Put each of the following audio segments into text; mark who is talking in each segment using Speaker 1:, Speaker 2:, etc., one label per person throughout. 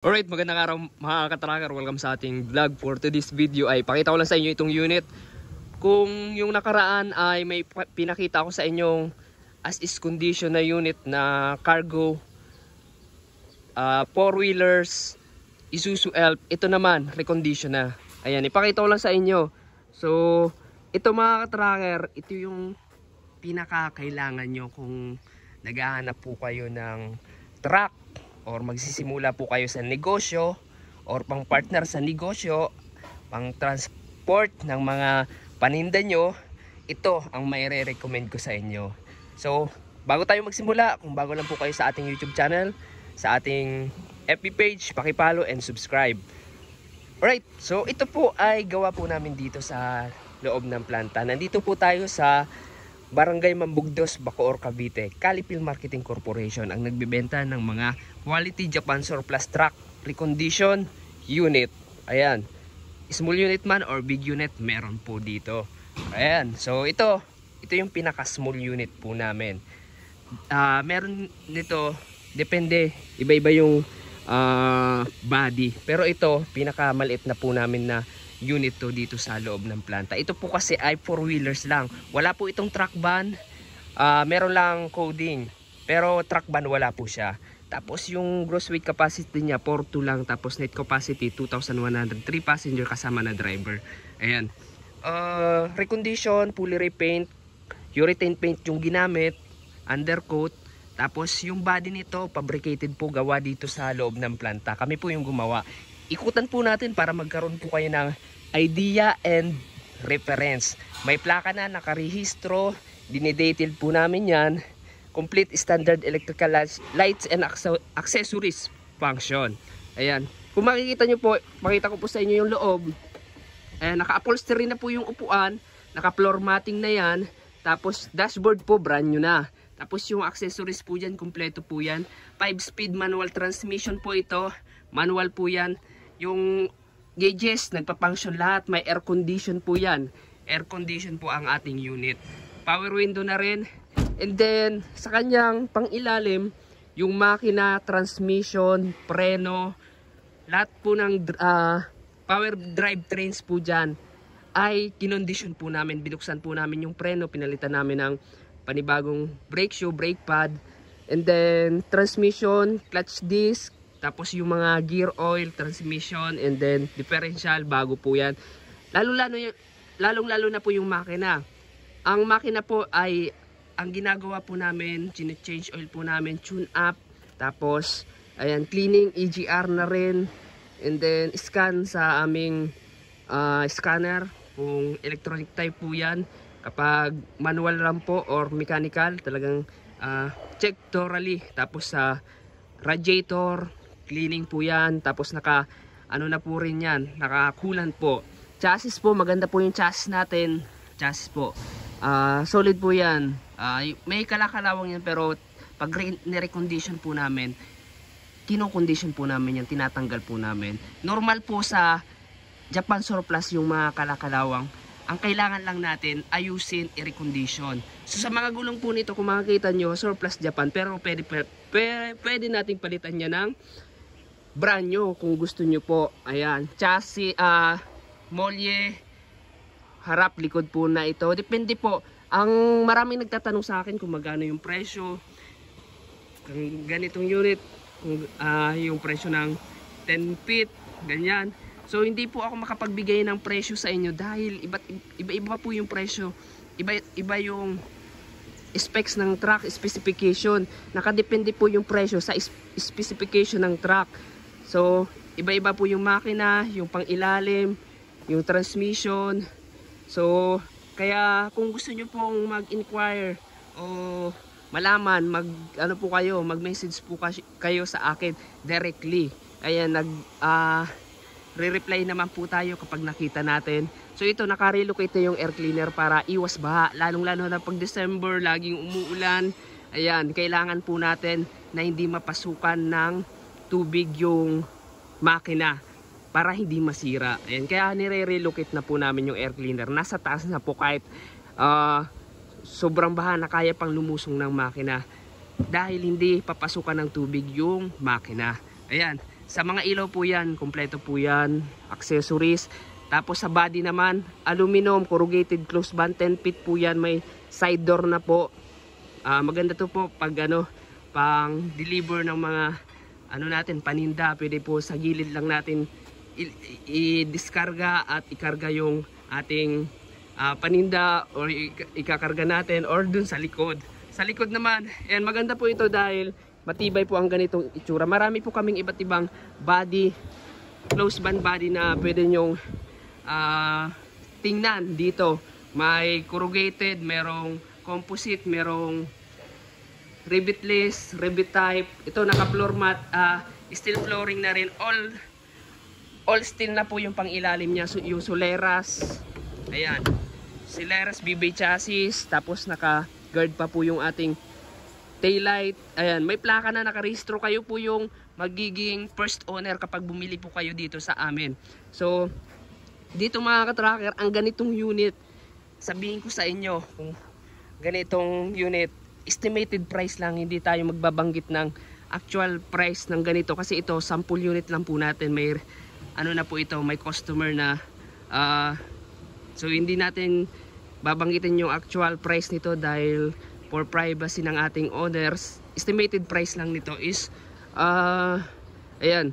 Speaker 1: Alright, magandang araw mga katracker. Welcome sa ating vlog. For today's video ay pakita ko lang sa inyo itong unit. Kung yung nakaraan ay may pinakita ko sa inyong as is condition na unit na cargo, 4-wheelers, Isuzu Elf. Ito naman, recondition na. Ayan, ipakita ko lang sa inyo. So, ito mga katracker, ito yung pinakakailangan nyo kung naghahanap po kayo ng truck or magsisimula po kayo sa negosyo or pang partner sa negosyo, pang transport ng mga paninda nyo. Ito ang maire-recommend ko sa inyo. So bago tayo magsimula, kung bago lang po kayo sa ating YouTube channel, sa ating FB page, paki-follow and subscribe. Alright, so ito po ay gawa po namin dito sa loob ng planta. Nandito po tayo sa Barangay Mambugdos, Bacoor, Cavite. Calipil Marketing Corporation ang nagbebenta ng mga quality Japan surplus truck recondition unit. Ayan, small unit man or big unit, meron po dito. Ayan, so ito yung pinaka small unit po namin. Meron nito, depende, iba-iba yung body. Pero ito, pinaka maliit na po namin na unit to dito sa loob ng planta. Ito po kasi ay 4-wheelers lang. Wala po itong truck van. Meron lang coding. Pero truck van wala po siya. Tapos yung gross weight capacity niya 4.2 lang. Tapos net capacity 2,103 passenger kasama na driver. Ayan. Recondition, fully repaint, urethane paint yung ginamit, undercoat. Tapos yung body nito fabricated po, gawa dito sa loob ng planta. Kami po yung gumawa. Ikutan po natin para magkaroon po kayo ng idea and reference. May plaka na, nakarehistro, dinidetail po namin yan. Complete standard electrical lights and accessories function. Ayan. Kung makikita nyo po, makita ko po sa inyo yung loob. Ayan, naka-upholstery na po yung upuan, naka-floor matting na yan. Tapos dashboard po, brand new na. Tapos yung accessories po dyan, kompleto po yan. 5-speed manual transmission po ito. Manual po yan. Yung gauges, nagpa-function lahat. May air condition po yan. Air condition po ang ating unit. Power window na rin. And then, sa kanyang pang-ilalim, yung makina, transmission, preno, lahat po ng power drive trains po dyan ay kinondisyon po namin. Binuksan po namin yung preno. Pinalitan namin ng panibagong brake shoe, brake pad. And then, transmission, clutch disc. Tapos yung mga gear oil, transmission, and then differential, bago po yan. Lalong-lalo na po yung makina. Ang makina po ay, ang ginagawa po namin, change oil po namin, tune up. Tapos, ayan, cleaning, EGR na rin. And then, scan sa aming scanner. Kung electronic type po yan. Kapag manual lang po or mechanical, talagang check thoroughly. Tapos sa radiator, cleaning po yan. Tapos ano na po rin yan, naka-coolant po. Chassis po, maganda po yung chassis natin. Chassis po, solid po yan. May kalakalawang yan, pero pag nirecondition po namin, kino-condition po namin yan, tinatanggal po namin. Normal po sa Japan surplus yung mga kalakalawang. Ang kailangan lang natin, ayusin, i-recondition. So sa mga gulong po nito, kung makikita nyo, surplus Japan, pero pwede nating palitan niya ng brand new kung gusto nyo po. Ayan, chassis, molye, harap, likod po na ito. Depende po. Ang maraming nagtatanong sa akin kung magkano yung presyo. Kung ganitong unit, kung yung presyo ng 10 feet, ganyan. So hindi po ako makapagbigay ng presyo sa inyo dahil iba-iba po yung presyo. Iba yung specs ng truck, specification. Nakadepende po yung presyo sa specification ng truck. So iba-iba po yung makina, yung pang-ilalim, yung transmission. So kaya kung gusto nyo pong mag-inquire o malaman, mag-message po kayo sa akin directly. Ayan, re-reply naman po tayo kapag nakita natin. So ito, naka-relocate yung air cleaner para iwas baha. Lalong-lalo na pag December, laging umuulan. Ayan, kailangan po natin na hindi mapasukan ng tubig yung makina para hindi masira. Ayan, kaya nire-relocate na po namin yung air cleaner. Nasa taas na po kahit sobrang baha na kaya pang lumusong ng makina. Dahil hindi papasukan ng tubig yung makina. Ayan. Sa mga ilaw po yan, kompleto po yan, accessories. Tapos sa body naman, aluminum, corrugated closed band, 10 feet po yan, may side door na po. Maganda to po pag pang deliver ng mga natin, paninda. Pwede po sa gilid lang natin i-diskarga at ikarga yung ating paninda or ikakarga natin or dun sa likod. Sa likod naman, and maganda po ito dahil matibay po ang ganitong itsura. Marami po kaming iba't ibang body, closed band body na pwede nyong tingnan dito. May corrugated, merong composite, merong rivetless, rivet type. Ito naka floor mat, steel flooring na rin. All steel na po yung pangilalim niya. So, yung soleras, ayan, soleras BB chassis, tapos naka guard pa po yung ating taillight. Ayan, may plaka na nakarehistro. Kayo po yung magiging first owner kapag bumili po kayo dito sa amin. So dito mga ka-tracker, ang ganitong unit, sabihin ko sa inyo, kung ganitong unit, estimated price lang, hindi tayo magbabanggit ng actual price ng ganito kasi ito sample unit lang po natin. May na po ito, may customer na so hindi natin babanggitin yung actual price nito dahil for privacy ng ating owners. Estimated price lang nito is ayan,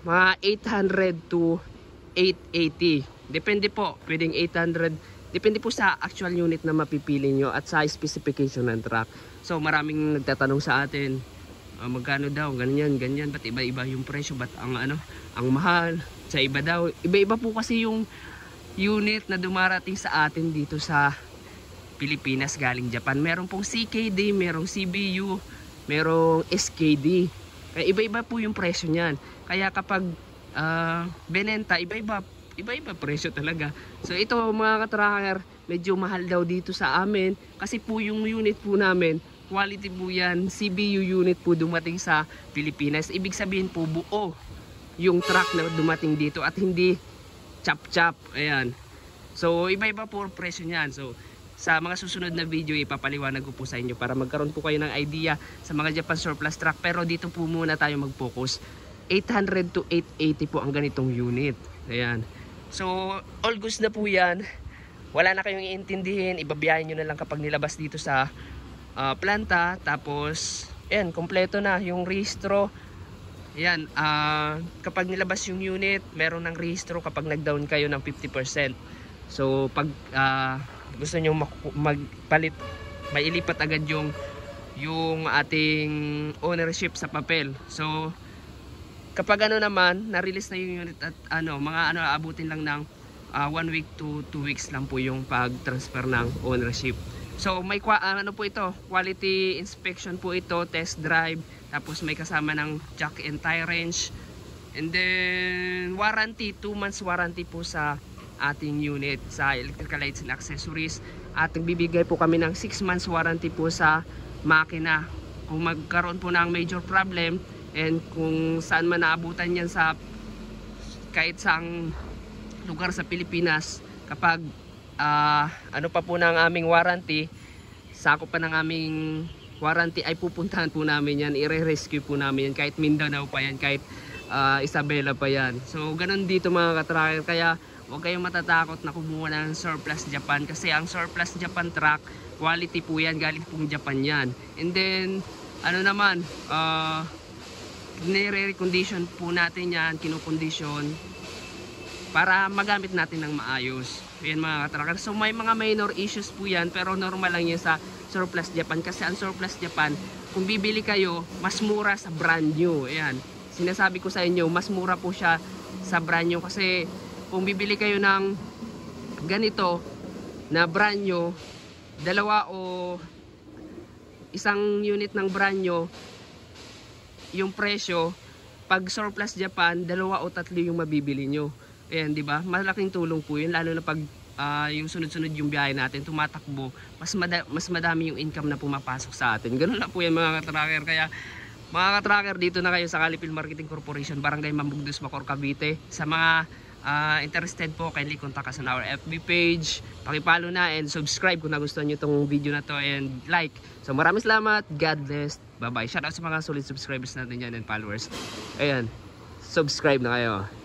Speaker 1: mga 800 to 880. Depende po, pwedeng 800. Depende po sa actual unit na mapipili nyo at sa specification ng truck. So maraming nagtatanong sa atin, magkano daw, ganyan, ganyan, ba't iba-iba yung presyo, ba't ang mahal, sa iba daw. Iba-iba po kasi yung unit na dumarating sa atin dito sa Pilipinas galing Japan. Meron pong CKD, merong CBU, merong SKD. Kaya iba-iba po yung presyo niyan. Kaya kapag benenta, iba-iba presyo talaga. So ito mga ka-tracker, medyo mahal daw dito sa amin kasi po yung unit po namin, quality po yan, CBU unit po dumating sa Pilipinas. Ibig sabihin po buo yung truck na dumating dito at hindi chop-chop. Ayan. So iba-iba po presyo niyan. So sa mga susunod na video, ipapaliwanag ko po sa inyo para magkaroon po kayo ng idea sa mga Japan surplus truck. Pero dito po muna tayo mag-focus. 800 to 880 po ang ganitong unit. Ayan. So all goods na po yan. Wala na kayong iintindihin. Ibabiyahin nyo na lang kapag nilabas dito sa planta. Tapos ayan, kompleto na yung rehistro. Ayan, kapag nilabas yung unit, meron ng rehistro kapag nag-down kayo ng 50%. So pag gusto nyo magpalit, mailipat agad yung ating ownership sa papel. So kapag naman na-release na yung unit at abutin lang ng 1 week to 2 weeks lang po yung pag-transfer ng ownership. So may po ito, quality inspection po ito, test drive, tapos may kasama ng jack and tie wrench, and then warranty, 2 months warranty po sa ating unit sa electrical lights and accessories, at nagbibigay po kami ng 6 months warranty po sa makina. Kung magkaroon po ng major problem and kung saan man naabutan yan sa kahit saang lugar sa Pilipinas, kapag pa po ng aming warranty, sakop pa ng aming warranty, ay pupuntahan po namin yan, i-rescue po namin yan, kahit Mindanao pa yan, kahit Isabela pa yan. So ganun dito mga ka-tracker, kaya huwag kayong matatakot na kumuha ng surplus Japan kasi ang surplus Japan truck, quality po yan, galing pong Japan yan. And then nire-recondition po natin yan, kinukondisyon para magamit natin ng maayos. Yan mga ka-tracker. So may mga minor issues po yan, pero normal lang yan sa surplus Japan kasi ang surplus Japan, kung bibili kayo, mas mura sa brand new. Ayan, sinasabi ko sa inyo, mas mura po siya sa brand new kasi kung bibili kayo ng ganito na brand new, dalawa o isang unit ng brand new, yung presyo, pag surplus Japan, dalawa o tatlo yung mabibili nyo. Ayan, di ba? Malaking tulong po yun, lalo na pag yung sunod-sunod yung biyahe natin, tumatakbo, mas madami yung income na pumapasok sa atin. Ganun lang po yan mga ka-tracker. Kaya mga ka-tracker, dito na kayo sa Calipil Marketing Corporation, Barangay Mambugdos, Bacoor, Cavite. Sa mga interested po, kindly contact us on our FB page. Pakipalo na and subscribe kung nagustuhan nyo itong video na to, and like. So maraming salamat, God bless, bye bye. Shout out sa mga solid subscribers natin yan and followers. Ayan, subscribe na kayo.